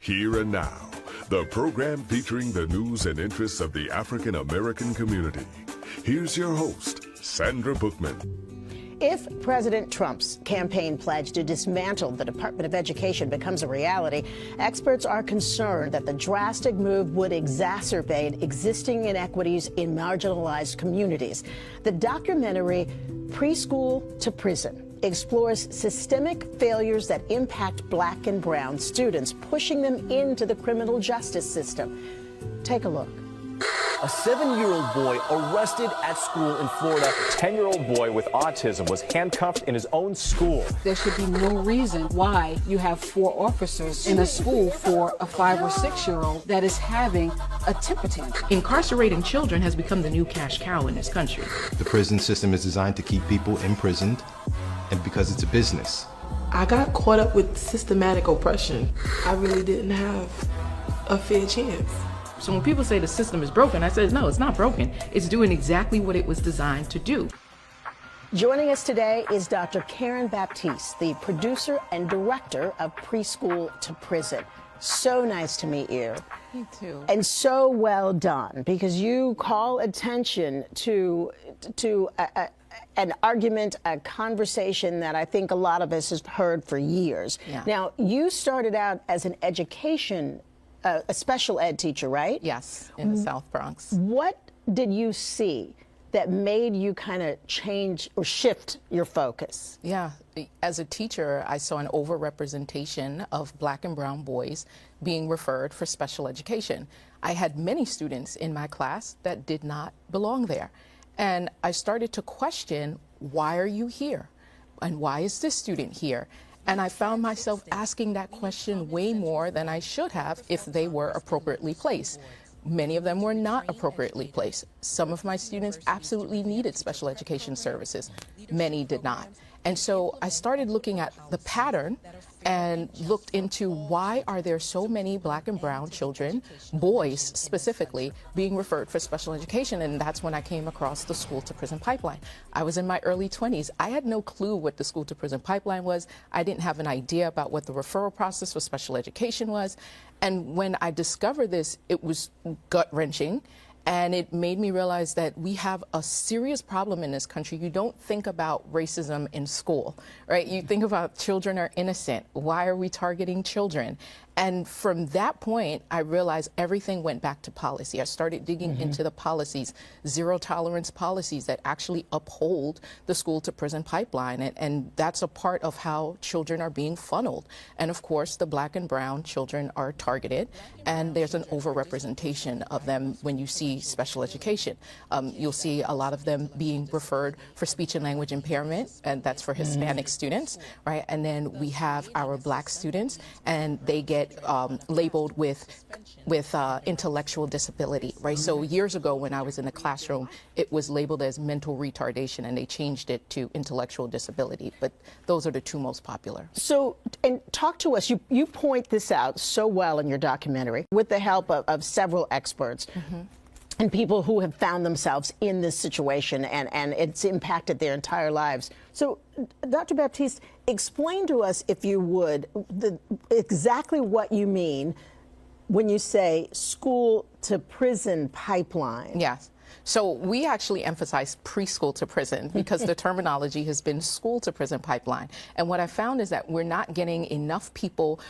Here and Now, the program featuring the news and interests of the African American community. Here's your host, Sandra Bookman. If President Trump's campaign pledge to dismantle the Department of Education becomes a reality, experts are concerned that the drastic move would exacerbate existing inequities in marginalized communities. The documentary Preschool to Prison explores systemic failures that impact Black and brown students, pushing them into the criminal justice system. Take a look. A 7-year-old boy arrested at school in Florida. 10-year-old boy with autism was handcuffed in his own school. There should be no reason why you have 4 officers in a school for a 5 or 6-year-old that is having a temper tantrum. Incarcerating children has become the new cash cow in this country. The prison system is designed to keep people imprisoned, and because it's a business. I got caught up with systematic oppression. I really didn't have a fair chance. So when people say the system is broken, I said, no, it's not broken. It's doing exactly what it was designed to do. Joining us today is Dr. Karen Baptiste, the producer and director of Preschool to Prison. So nice to meet you. You too. And so well done, because you call attention to an argument, a conversation that I think a lot of us have heard for years. Yeah. Now, you started out as an a special ed teacher, right? Yes, in the South Bronx. What did you see that made you kind of change or shift your focus? Yeah, as a teacher, I saw an overrepresentation of Black and brown boys being referred for special education. I had many students in my class that did not belong there. And I started to question, why are you here? And why is this student here? And I found myself asking that question way more than I should have if they were appropriately placed. Many of them were not appropriately placed. Some of my students absolutely needed special education services. Many did not. And so I started looking at the pattern and looked into why are there so many Black and brown children, boys specifically, being referred for special education. And that's when I came across the school to prison pipeline. I was in my early 20s. I had no clue what the school to prison pipeline was. I didn't have an idea about what the referral process for special education was. And when I discovered this, it was gut-wrenching. And it made me realize that we have a serious problem in this country. You don't think about racism in school, right? You think about children are innocent. Why are we targeting children? And from that point, I realized everything went back to policy. I started digging into the policies, zero tolerance policies that actually uphold the school to prison pipeline. And that's a part of how children are being funneled. And of course, the Black and brown children are targeted, and there's an overrepresentation of them when you see special education. You'll see a lot of them being referred for speech and language impairment, and that's for Hispanic students, right? And then we have our Black students, and they get labeled with intellectual disability, right? So years ago when I was in the classroom, it was labeled as mental retardation, and they changed it to intellectual disability. But those are the 2 most popular. So, and talk to us, you point this out so well in your documentary with the help of several experts. And people who have found themselves in this situation, and it's impacted their entire lives. So, Dr. Baptiste, explain to us, if you would, exactly what you mean when you say school to prison pipeline. Yes. So we actually emphasize preschool to prison because the terminology has been school to prison pipeline. And what I found is that we're not getting enough people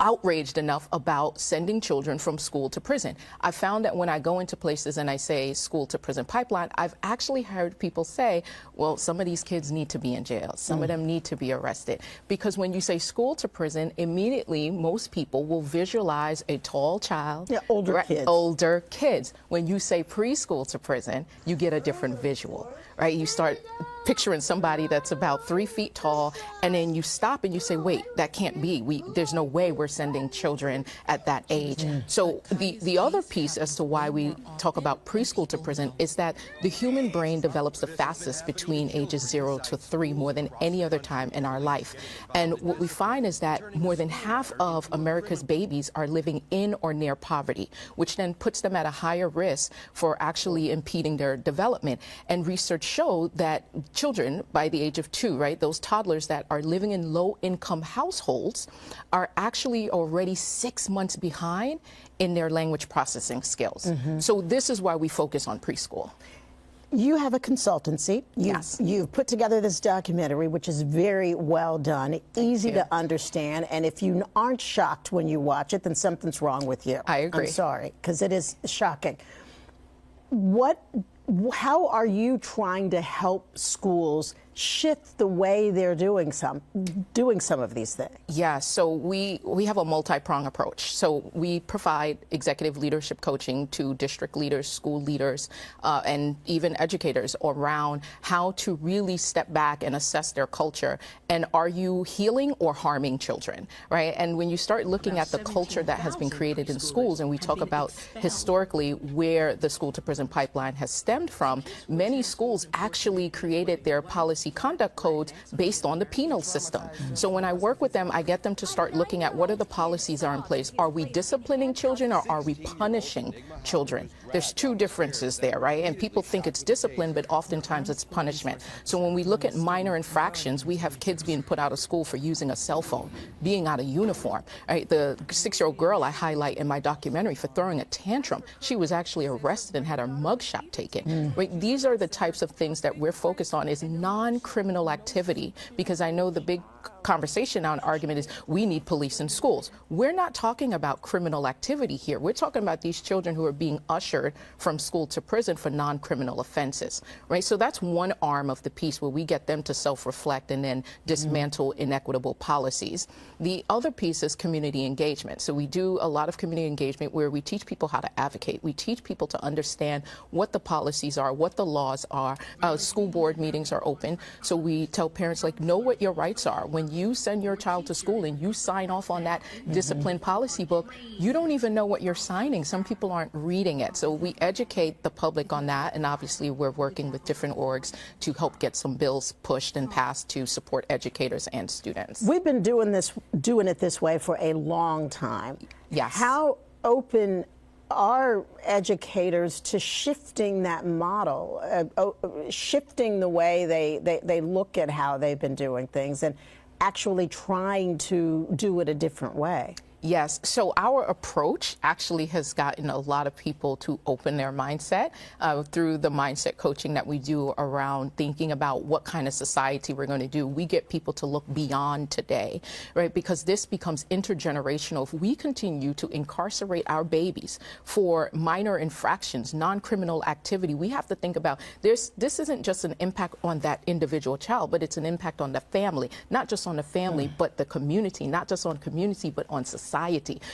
outraged enough about sending children from school to prison. I found that when I go into places and I say school to prison pipeline, I've actually heard people say, well, some of these kids need to be in jail. Some of them need to be arrested. Because when you say school to prison, immediately most people will visualize a tall child. Yeah, older kids. Older kids. When you say preschool to prison, you get a different visual, right? You start picturing somebody that's about 3 feet tall, and then you stop and you say, wait, that can't be. There's no way we're sending children at that age. So the other piece as to why we talk about preschool to prison is that the human brain develops the fastest between ages 0 to 3 more than any other time in our life. And what we find is that more than half of America's babies are living in or near poverty, which then puts them at a higher risk for actually impeding their development. And research show that children by the age of 2, right, those toddlers that are living in low-income households are actually already 6 months behind in their language processing skills. So this is why we focus on preschool. You have a consultancy. Yes. You've put together this documentary, which is very well done, easy to understand, and if you aren't shocked when you watch it, then something's wrong with you. I agree. I'm sorry, because it is shocking. How are you trying to help schools shift the way they're doing some of these things? Yeah, so we have a multi-pronged approach. So we provide executive leadership coaching to district leaders, school leaders, and even educators around how to really step back and assess their culture. And are you healing or harming children, right? And when you start looking at the culture that has been created in schools, and we talk about historically where the school to prison pipeline has stemmed from, many schools actually created their policy conduct codes based on the penal system. So when I work with them, I get them to start looking at what are the policies are in place. Are we disciplining children or are we punishing children? There's two differences there, right? And people think it's discipline, but oftentimes it's punishment. So when we look at minor infractions, we have kids being put out of school for using a cell phone, being out of uniform, right? The 6-year-old girl I highlight in my documentary for throwing a tantrum, she was actually arrested and had her mugshot taken. Right? These are the types of things that we're focused on is non-criminal activity, because I know the big conversation now and argument is we need police in schools. We're not talking about criminal activity here. We're talking about these children who are being ushered from school to prison for non-criminal offenses, right? So that's one arm of the piece where we get them to self-reflect and then dismantle inequitable policies. The other piece is community engagement. So we do a lot of community engagement where we teach people how to advocate. We teach people to understand what the policies are, what the laws are. School board meetings are open. So we tell parents, like, know what your rights are. When you send your child to school and you sign off on that discipline policy book, you don't even know what you're signing. Some people aren't reading it. So we educate the public on that. And obviously we're working with different orgs to help get some bills pushed and passed to support educators and students. We've been doing it this way for a long time. Yes. How open are educators to shifting that model, shifting the way they look at how they've been doing things and actually trying to do it a different way? Yes. So our approach actually has gotten a lot of people to open their mindset through the mindset coaching that we do around thinking about what kind of society we're going to do. We get people to look beyond today, right? Because this becomes intergenerational. If we continue to incarcerate our babies for minor infractions, non-criminal activity, we have to think about this isn't just an impact on that individual child, but it's an impact on the family, not just on the family, but the community, not just on community, but on society.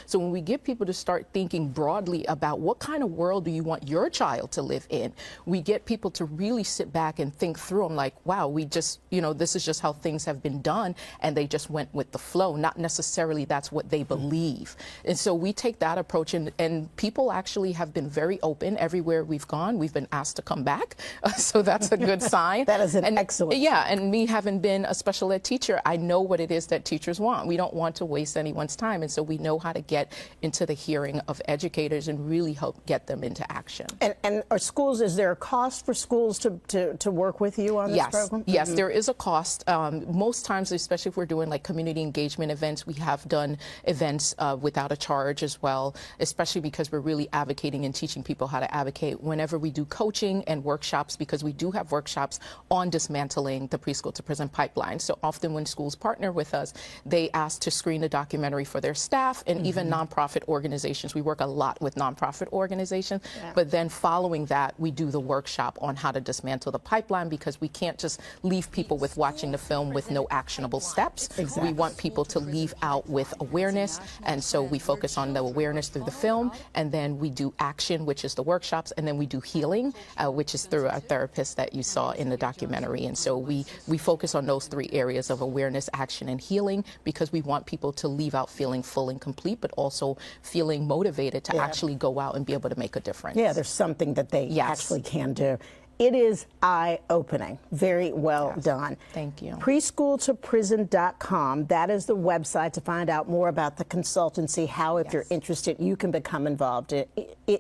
So when we get people to start thinking broadly about what kind of world do you want your child to live in, we get people to really sit back and think through them like, wow, we just, this is just how things have been done, and they just went with the flow. Not necessarily that's what they believe. And so we take that approach, and people actually have been very open everywhere we've gone. We've been asked to come back. So that's a good sign. That is an excellent. Yeah, and me having been a special ed teacher, I know what it is that teachers want. We don't want to waste anyone's time. And so we know how to get into the hearing of educators and really help get them into action. And are schools, is there a cost for schools to work with you on this program? Yes, there is a cost. Most times, especially if we're doing like community engagement events, we have done events without a charge as well, especially because we're really advocating and teaching people how to advocate. Whenever we do coaching and workshops, because we do have workshops on dismantling the preschool to prison pipeline. So often when schools partner with us, they ask to screen a documentary for their staff and even nonprofit organizations. We work a lot with nonprofit organizations, but then following that, we do the workshop on how to dismantle the pipeline, because we can't just leave people with watching the film with no actionable steps. We want people to leave out with awareness, and so we focus on the awareness through the film, and then we do action, which is the workshops, and then we do healing, which is through our therapist that you saw in the documentary. And so we focus on those 3 areas of awareness, action, and healing, because we want people to leave out feeling full and complete, but also feeling motivated to actually go out and be able to make a difference. Yeah, there's something that they actually can do. It is eye-opening. Very well done. Thank you. Preschooltoprison.com. That is the website to find out more about the consultancy, how, if you're interested, you can become involved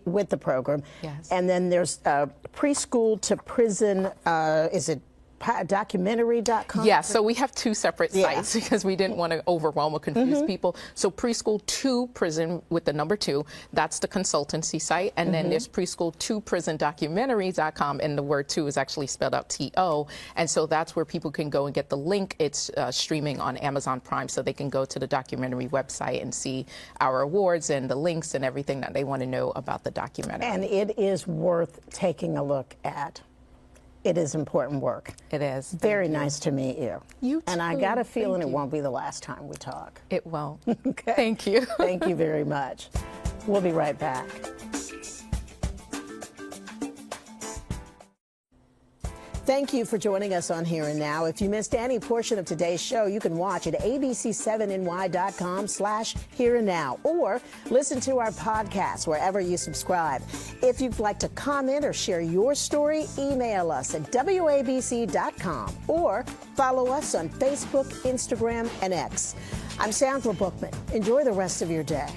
with the program. Yes. And then there's Preschool to Prison, is it documentary.com? Yeah, so we have two separate sites because we didn't want to overwhelm or confuse people. So Preschool to Prison with the number 2, that's the consultancy site. And then there's Preschool to Prison Documentaries.com, and the word 2 is actually spelled out T-O. And so that's where people can go and get the link. It's streaming on Amazon Prime, so they can go to the documentary website and see our awards and the links and everything that they want to know about the documentary. And it is worth taking a look at. It is important work. It is. Very nice to meet you. You too. And I got a feeling it won't be the last time we talk. It won't. Okay. Thank you. Thank you very much. We'll be right back. Thank you for joining us on Here and Now. If you missed any portion of today's show, you can watch at abc7ny.com/here and now, or listen to our podcast wherever you subscribe. If you'd like to comment or share your story, email us at wabc.com or follow us on Facebook, Instagram, and X. I'm Sandra Bookman. Enjoy the rest of your day.